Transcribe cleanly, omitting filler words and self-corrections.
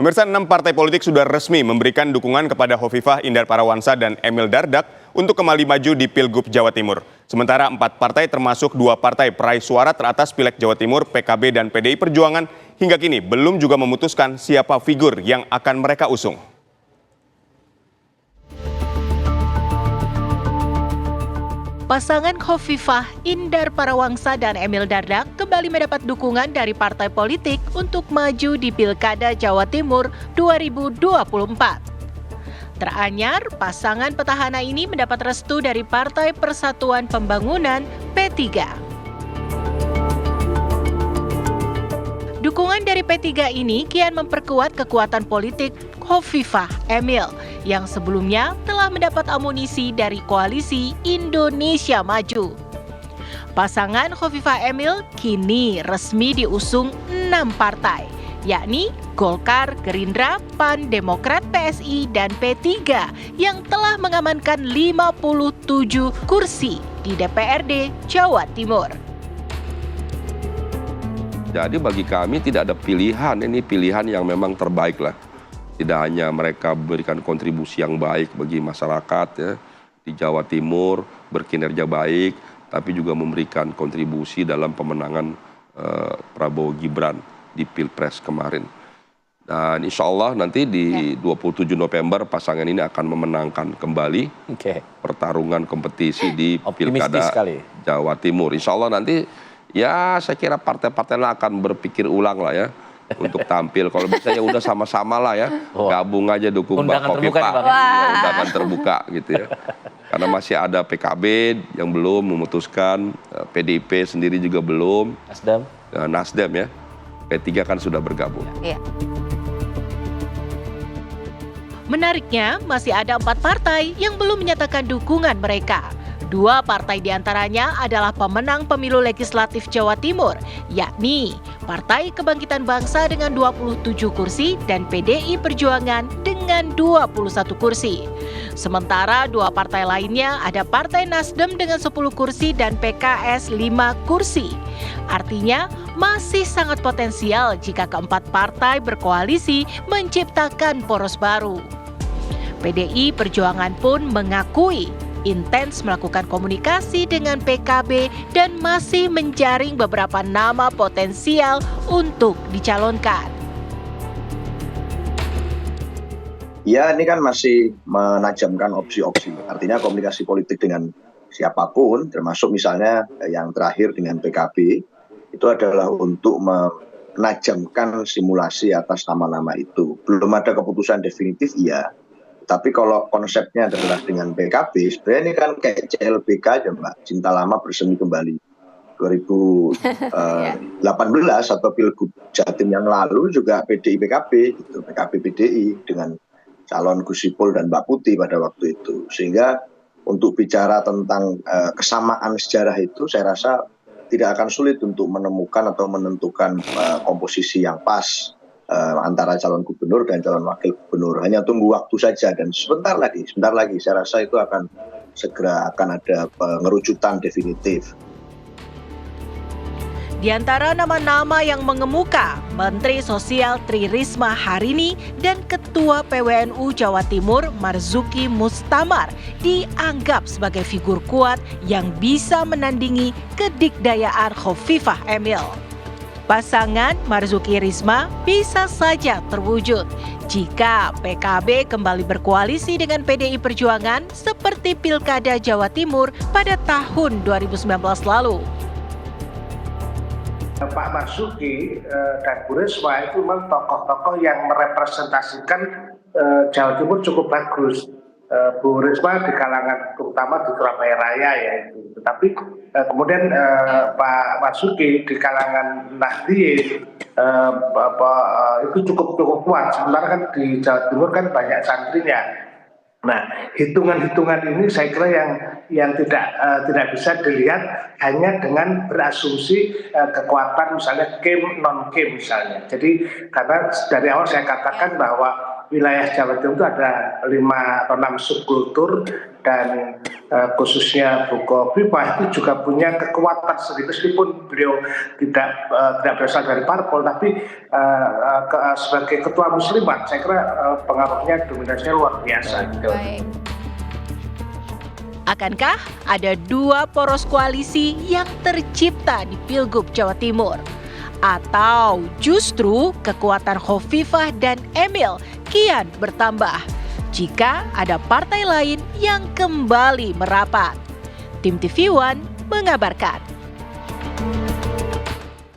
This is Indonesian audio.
Pemirsa, 6 partai politik sudah resmi memberikan dukungan kepada Hovifah Indar Parawansa dan Emil Dardak untuk kembali maju di Pilgub Jawa Timur. Sementara 4 partai termasuk 2 partai peraih suara teratas Pileg Jawa Timur, PKB dan PDI Perjuangan hingga kini belum juga memutuskan siapa figur yang akan mereka usung. Pasangan Hovifah Indar Parawansa dan Emil Dardak kembali mendapat dukungan dari partai politik untuk maju di Pilkada Jawa Timur 2024. Teranyar, pasangan petahana ini mendapat restu dari Partai Persatuan Pembangunan P3. Dukungan dari P3 ini kian memperkuat kekuatan politik Hovifah Emil yang sebelumnya telah mendapat amunisi dari koalisi Indonesia Maju. Pasangan Hovifah Emil kini resmi diusung 6 partai, yakni Golkar, Gerindra, PAN, Demokrat, PSI, dan P3 yang telah mengamankan 57 kursi di DPRD Jawa Timur. Jadi bagi kami tidak ada pilihan, ini pilihan yang memang terbaik lah. Tidak hanya mereka memberikan kontribusi yang baik bagi masyarakat ya, di Jawa Timur, berkinerja baik, tapi juga memberikan kontribusi dalam pemenangan Prabowo Gibran di Pilpres kemarin. Dan insya Allah nanti di 27 November pasangan ini akan memenangkan kembali pertarungan kompetisi di Pilkada Jawa Timur. Insya Allah nanti ya saya kira partai-partai akan berpikir ulang lah ya. Untuk tampil, kalau bisa ya udah sama-sama lah ya, gabung aja dukung Mbak Hovifah, undangan terbuka gitu ya. Karena masih ada PKB yang belum memutuskan, PDIP sendiri juga belum, Nasdem ya, P3 kan sudah bergabung. Ya. Menariknya, masih ada 4 partai yang belum menyatakan dukungan mereka. 2 partai diantaranya adalah pemenang pemilu legislatif Jawa Timur, yakni Partai Kebangkitan Bangsa dengan 27 kursi dan PDI Perjuangan dengan 21 kursi. Sementara 2 partai lainnya ada Partai Nasdem dengan 10 kursi dan PKS 5 kursi. Artinya masih sangat potensial jika keempat partai berkoalisi menciptakan poros baru. PDI Perjuangan pun mengakui intens melakukan komunikasi dengan PKB dan masih menjaring beberapa nama potensial untuk dicalonkan. Ya, ini kan masih menajamkan opsi-opsi. Artinya komunikasi politik dengan siapapun, termasuk misalnya yang terakhir dengan PKB, itu adalah untuk menajamkan simulasi atas nama-nama itu. Belum ada keputusan definitif, iya. Tapi kalau konsepnya adalah dengan PKB, sebenarnya ini kan kayak CLBK aja Mbak, cinta lama bersemi kembali. 2018 atau Pilgub Jatim yang lalu juga PDI PKB, gitu, PKB PDI dengan calon Gus Ipul dan Mbak Putih pada waktu itu. Sehingga untuk bicara tentang kesamaan sejarah itu, saya rasa tidak akan sulit untuk menemukan atau menentukan komposisi yang pas antara calon gubernur dan calon wakil gubernur. Hanya tunggu waktu saja dan sebentar lagi saya rasa itu akan segera akan ada pengerucutan definitif. Di antara nama-nama yang mengemuka, Menteri Sosial Tri Risma Harini dan Ketua PWNU Jawa Timur Marzuki Mustamar dianggap sebagai figur kuat yang bisa menandingi kedikdayaan Hovifah Emil. Pasangan Marzuki Risma bisa saja terwujud jika PKB kembali berkoalisi dengan PDI Perjuangan seperti Pilkada Jawa Timur pada tahun 2019 lalu. Pak Marzuki dan Bu Risma itu memang tokoh-tokoh yang merepresentasikan Jawa Timur cukup bagus. Bu Risma di kalangan terutama di Surabaya Raya ya itu. Tetapi kemudian Pak Marzuki di kalangan Nahdliyin itu cukup kuat. Sementara kan di Jawa Timur kan banyak santrinya. Nah, hitungan-hitungan ini saya kira yang tidak bisa dilihat hanya dengan berasumsi kekuatan misalnya kim non kim misalnya. Jadi karena dari awal saya katakan bahwa wilayah Jawa Timur itu ada 5 atau 6 subkultur, dan khususnya Bukovifah itu juga punya kekuatan sendiri, meskipun beliau tidak berasal dari parpol, tapi sebagai ketua muslimat saya kira pengaruhnya, dominasinya luar biasa. Baik. Akankah ada 2 poros koalisi yang tercipta di Pilgub Jawa Timur? Atau justru kekuatan Khofifah dan Emil kian bertambah jika ada partai lain yang kembali merapat? Tim TV One mengabarkan.